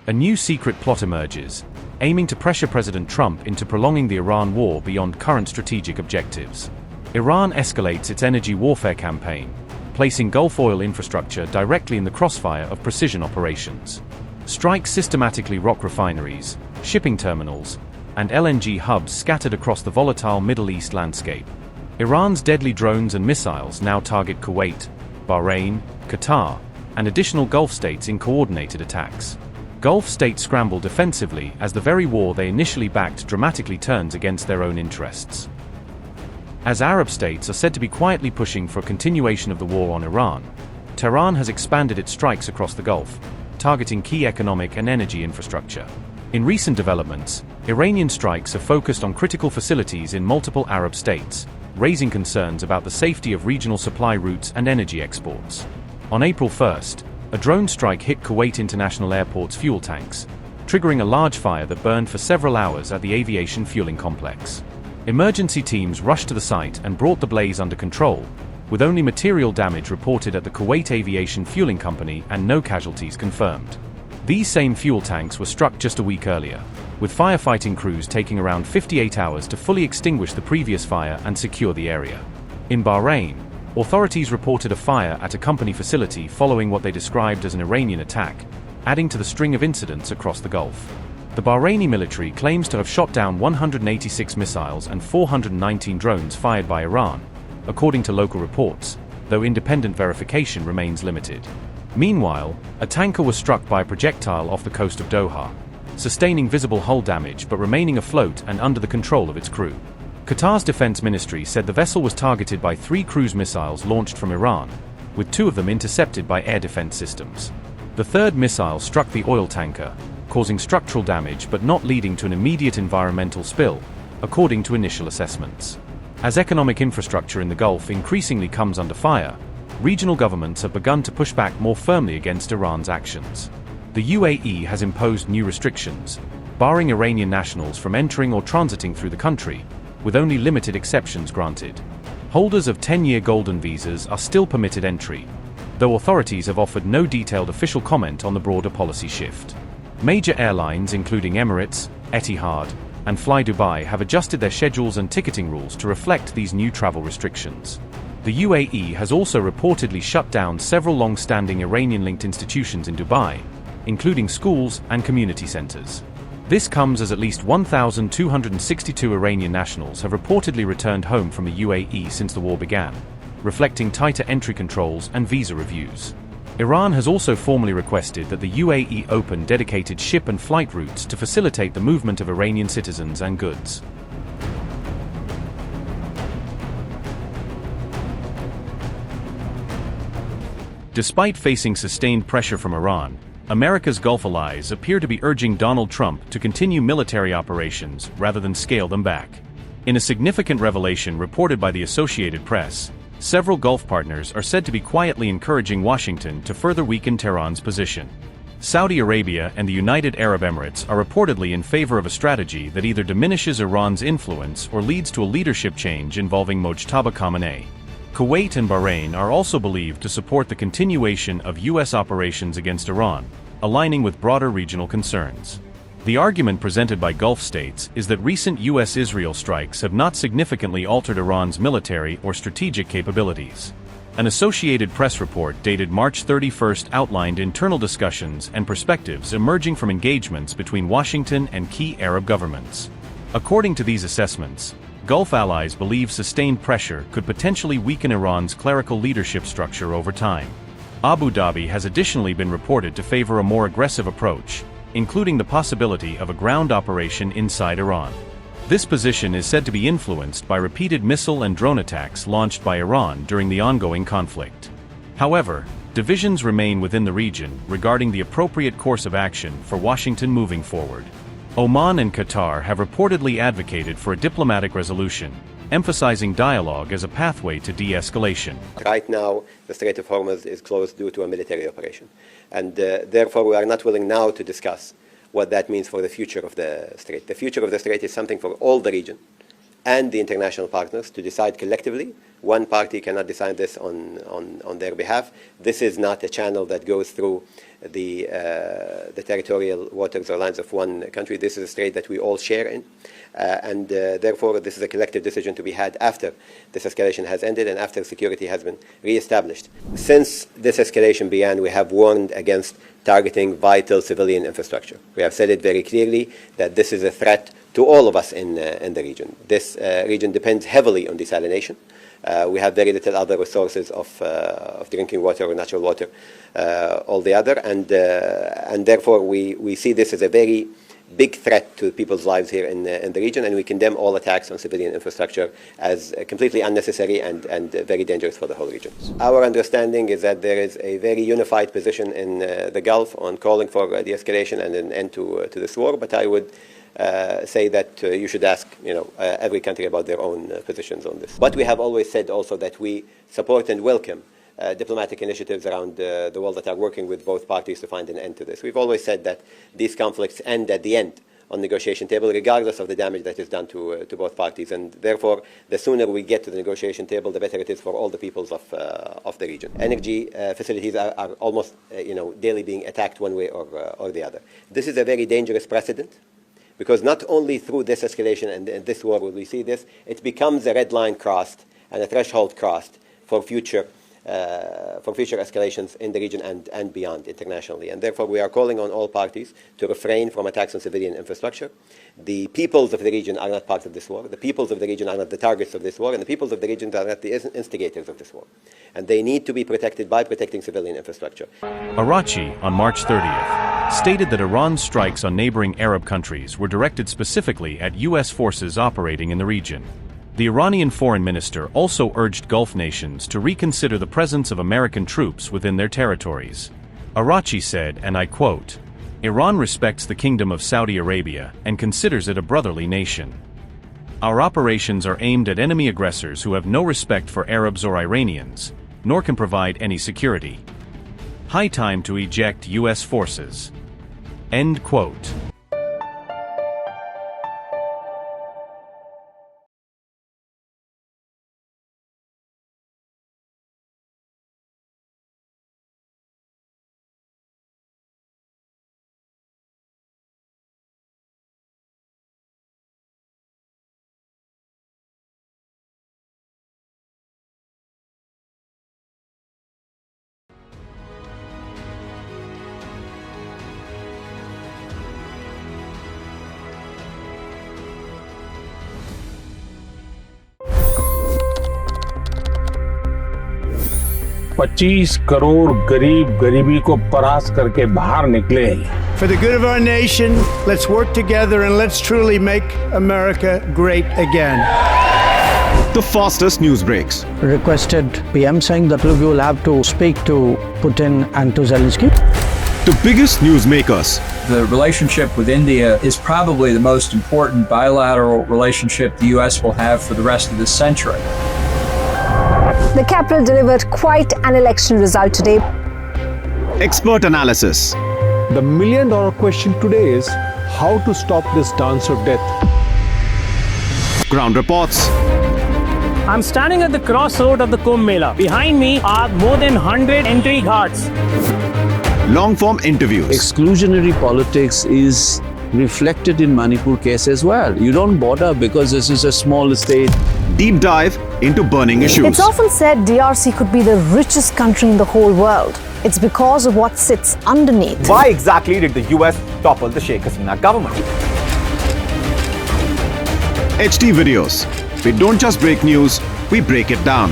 A new secret plot emerges, aiming to pressure President Trump into prolonging the Iran war beyond current strategic objectives. Iran escalates its energy warfare campaign, placing Gulf oil infrastructure directly in the crossfire of precision operations. Strikes systematically rock refineries, shipping terminals, and LNG hubs scattered across the volatile Middle East landscape. Iran's deadly drones and missiles now target Kuwait, Bahrain, Qatar, and additional Gulf states in coordinated attacks. Gulf states scramble defensively as the very war they initially backed dramatically turns against their own interests. As Arab states are said to be quietly pushing for a continuation of the war on Iran, Tehran has expanded its strikes across the Gulf, targeting key economic and energy infrastructure. In recent developments, Iranian strikes have focused on critical facilities in multiple Arab states, raising concerns about the safety of regional supply routes and energy exports. On April 1st, a drone strike hit Kuwait International Airport's fuel tanks, triggering a large fire that burned for several hours at the aviation fueling complex. Emergency teams rushed to the site and brought the blaze under control, with only material damage reported at the Kuwait Aviation Fueling Company and no casualties confirmed. These same fuel tanks were struck just a week earlier, with firefighting crews taking around 58 hours to fully extinguish the previous fire and secure the area. In Bahrain, authorities reported a fire at a company facility following what they described as an Iranian attack, adding to the string of incidents across the Gulf. The Bahraini military claims to have shot down 186 missiles and 419 drones fired by Iran, according to local reports, though independent verification remains limited. Meanwhile, a tanker was struck by a projectile off the coast of Doha, sustaining visible hull damage but remaining afloat and under the control of its crew. Qatar's defense ministry said the vessel was targeted by 3 cruise missiles launched from Iran, with 2 of them intercepted by air defense systems. The third missile struck the oil tanker, causing structural damage but not leading to an immediate environmental spill, according to initial assessments. As economic infrastructure in the Gulf increasingly comes under fire, regional governments have begun to push back more firmly against Iran's actions. The UAE has imposed new restrictions, barring Iranian nationals from entering or transiting through the country, with only limited exceptions granted. Holders of 10-year golden visas are still permitted entry, though authorities have offered no detailed official comment on the broader policy shift. Major airlines including Emirates, Etihad, and Fly Dubai have adjusted their schedules and ticketing rules to reflect these new travel restrictions. The UAE has also reportedly shut down several long-standing Iranian-linked institutions in Dubai, including schools and community centers. This comes as at least 1,262 Iranian nationals have reportedly returned home from the UAE since the war began, reflecting tighter entry controls and visa reviews. Iran has also formally requested that the UAE open dedicated ship and flight routes to facilitate the movement of Iranian citizens and goods. Despite facing sustained pressure from Iran, America's Gulf allies appear to be urging Donald Trump to continue military operations rather than scale them back. In a significant revelation reported by the Associated Press, several Gulf partners are said to be quietly encouraging Washington to further weaken Tehran's position. Saudi Arabia and the United Arab Emirates are reportedly in favor of a strategy that either diminishes Iran's influence or leads to a leadership change involving Mojtaba Khamenei. Kuwait and Bahrain are also believed to support the continuation of U.S. operations against Iran, aligning with broader regional concerns. The argument presented by Gulf states is that recent U.S.-Israel strikes have not significantly altered Iran's military or strategic capabilities. An Associated Press report dated March 31 outlined internal discussions and perspectives emerging from engagements between Washington and key Arab governments. According to these assessments, Gulf allies believe sustained pressure could potentially weaken Iran's clerical leadership structure over time. Abu Dhabi has additionally been reported to favor a more aggressive approach, including the possibility of a ground operation inside Iran. This position is said to be influenced by repeated missile and drone attacks launched by Iran during the ongoing conflict. However, divisions remain within the region regarding the appropriate course of action for Washington moving forward. Oman and Qatar have reportedly advocated for a diplomatic resolution, emphasizing dialogue as a pathway to de-escalation. Right now, the Strait of Hormuz is closed due to a military operation, and therefore we are not willing now to discuss what that means for the future of the Strait. The future of the Strait is something for all the region and the international partners to decide collectively. One party cannot decide this on their behalf. This is not a channel that goes through the territorial waters or lands of one country. This is a strait that we all share in. And therefore, this is a collective decision to be had after this escalation has ended and after security has been reestablished. Since this escalation began, we have warned against targeting vital civilian infrastructure. We have said it very clearly that this is a threat to all of us in the region. This region depends heavily on desalination. We have very little other resources of drinking water or natural water, all the other, and therefore we see this as a very big threat to people's lives here in the region, and we condemn all attacks on civilian infrastructure as completely unnecessary and very dangerous for the whole region. Our understanding is that there is a very unified position in the Gulf on calling for de-escalation and an end to this war, but I would say that you should ask every country about their own positions on this. But we have always said also that we support and welcome diplomatic initiatives around the world that are working with both parties to find an end to this. We've always said that these conflicts end at the end on the negotiation table, regardless of the damage that is done to both parties. And therefore, the sooner we get to the negotiation table, the better it is for all the peoples of the region. Energy facilities are almost daily being attacked one way or the other. This is a very dangerous precedent, because not only through this escalation and this war will we see this, it becomes a red line crossed and a threshold crossed for future escalations in the region and beyond internationally. And therefore, we are calling on all parties to refrain from attacks on civilian infrastructure. The peoples of the region are not part of this war. The peoples of the region are not the targets of this war, and the peoples of the region are not the instigators of this war. And they need to be protected by protecting civilian infrastructure. Arachi, on March 30th, stated that Iran's strikes on neighboring Arab countries were directed specifically at U.S. forces operating in the region. The Iranian foreign minister also urged Gulf nations to reconsider the presence of American troops within their territories. Arachi said, and I quote, "Iran respects the Kingdom of Saudi Arabia and considers it a brotherly nation. Our operations are aimed at enemy aggressors who have no respect for Arabs or Iranians, nor can provide any security. High time to eject U.S. forces." End quote. $25 crore गरीब गरीबी को परास्त करके बाहर निकले। For the good of our nation, let's work together and let's truly make America great again. The fastest news breaks. Requested PM saying that we will have to speak to Putin and to Zelensky. The biggest news makers. The relationship with India is probably the most important bilateral relationship the U.S. will have for the rest of this century. The capital delivered quite an election result today. Expert analysis. The million-dollar question today is how to stop this dance of death. Ground reports. I'm standing at the crossroad of the Kumbh Mela. Behind me are more than 100 entry guards. Long-form interviews. Exclusionary politics is reflected in Manipur case as well. You don't bother because this is a small state. Deep dive into burning issues. It's often said DRC could be the richest country in the whole world. It's because of what sits underneath. Why exactly did the US topple the Sheikh Hasina government? HD videos. We don't just break news, we break it down.